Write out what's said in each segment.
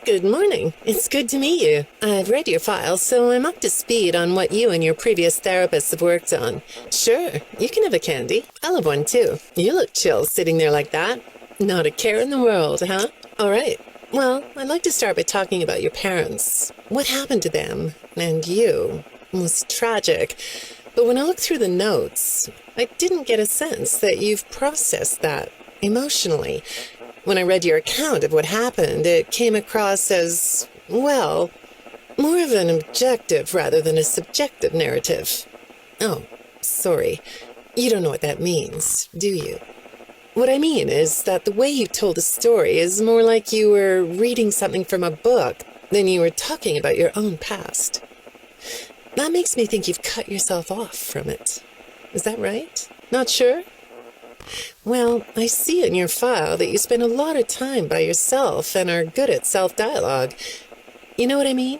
Good morning. It's good to meet you. I've read your file, so I'm up to speed on what you and your previous therapists have worked on. Sure, you can have a candy. I'll have one too. You look chill sitting there like that. Not a care in the world, huh? All right. Well, I'd like to start by talking about your parents. What happened to them and you was tragic. But when I looked through the notes, I didn't get a sense that you've processed that emotionally. When I read your account of what happened, it came across as, well, more of an objective rather than a subjective narrative. Oh, sorry. You don't know what that means, do you? What I mean is that the way you told the story is more like you were reading something from a book than you were talking about your own past. That makes me think you've cut yourself off from it. Is that right? Not sure? Well, I see in your file that you spend a lot of time by yourself and are good at self-dialogue. You know what I mean?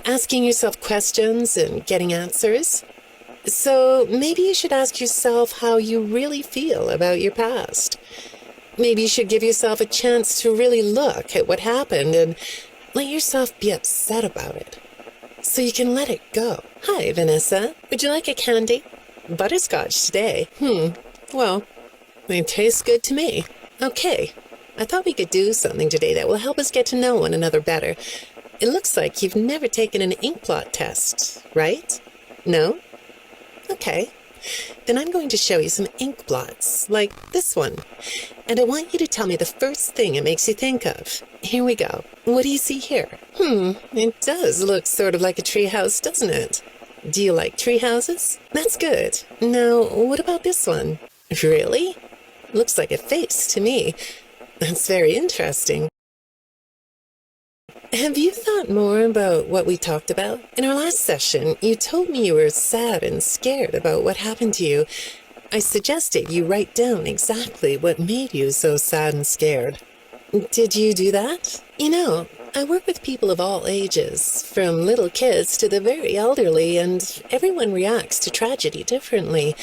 Asking yourself questions and getting answers. So maybe you should ask yourself how you really feel about your past. Maybe you should give yourself a chance to really look at what happened and let yourself be upset about it, so you can let it go. Hi, Vanessa. Would you like a candy? Butterscotch today. Well, they taste good to me. Okay, I thought we could do something today that will help us get to know one another better. It looks like you've never taken an ink blot test, right? No? Okay. Then I'm going to show you some ink blots, like this one. And I want you to tell me the first thing it makes you think of. Here we go. What do you see here? It does look sort of like a treehouse, doesn't it? Do you like tree houses? That's good. Now, what about this one? Really? Looks like a face to me. That's very interesting. Have you thought more about what we talked about? In our last session, you told me you were sad and scared about what happened to you. I suggested you write down exactly what made you so sad and scared. Did you do that? You know, I work with people of all ages, from little kids to the very elderly, and everyone reacts to tragedy differently.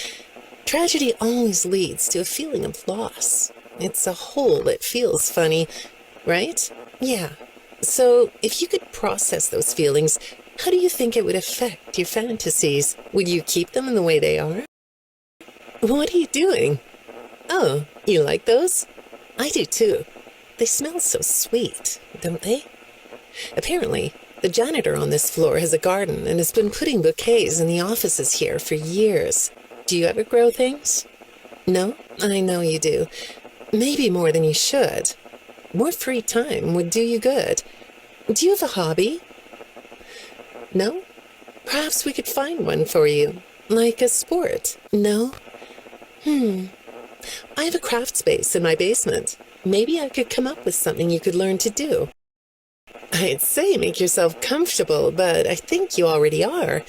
Tragedy always leads to a feeling of loss. It's a hole that feels funny, right? Yeah. So, if you could process those feelings, how do you think it would affect your fantasies? Would you keep them in the way they are? What are you doing? Oh, you like those? I do too. They smell so sweet, don't they? Apparently, the janitor on this floor has a garden and has been putting bouquets in the offices here for years. Do you ever grow things? No? I know you do. Maybe more than you should. More free time would do you good. Do you have a hobby? No? Perhaps we could find one for you, like a sport. No? I have a craft space in my basement. Maybe I could come up with something you could learn to do. I'd say make yourself comfortable, but I think you already are.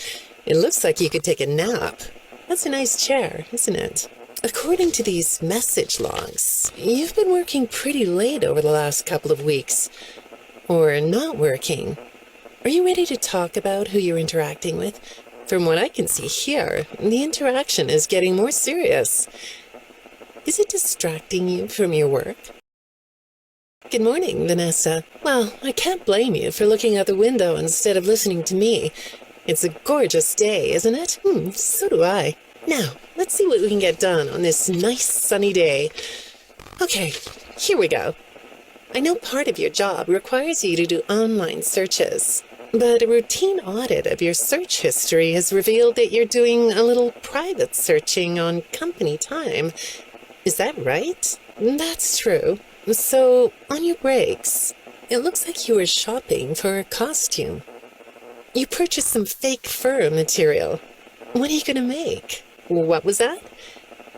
It looks like you could take a nap. That's a nice chair, isn't it? According to these message logs, you've been working pretty late over the last couple of weeks. Or not working. Are you ready to talk about who you're interacting with? From what I can see here, the interaction is getting more serious. Is it distracting you from your work? Good morning, Vanessa. Well, I can't blame you for looking out the window instead of listening to me. It's a gorgeous day, isn't it? So do I. Now, let's see what we can get done on this nice sunny day. Okay, here we go. I know part of your job requires you to do online searches, but a routine audit of your search history has revealed that you're doing a little private searching on company time. Is that right? That's true. So, on your breaks, it looks like you were shopping for a costume. You purchased some fake fur material. What are you going to make? What was that?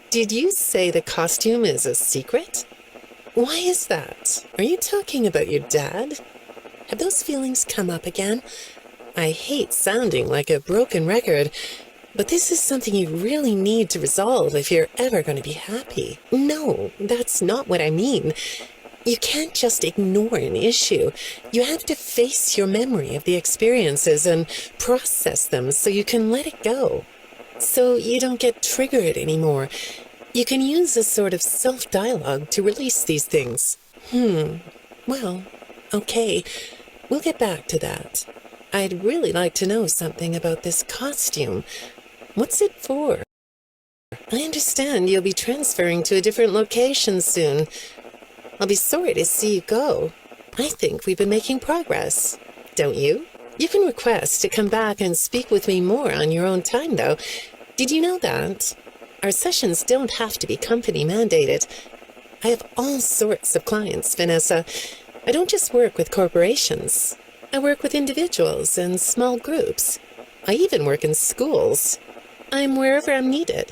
Did you say the costume is a secret? Why is that? Are you talking about your dad? Have those feelings come up again? I hate sounding like a broken record, but this is something you really need to resolve if you're ever going to be happy. No, that's not what I mean. You can't just ignore an issue. You have to face your memory of the experiences and process them so you can let it go. So you don't get triggered anymore. You can use a sort of self-dialogue to release these things. Well, Okay, we'll get back to that. I'd really like to know something about this costume. What's it for? I understand you'll be transferring to a different location soon. I'll be sorry to see you go. I think we've been making progress. Don't you? You can request to come back and speak with me more on your own time, though. Did you know that? Our sessions don't have to be company mandated. I have all sorts of clients, Vanessa. I don't just work with corporations. I work with individuals and small groups. I even work in schools. I'm wherever I'm needed.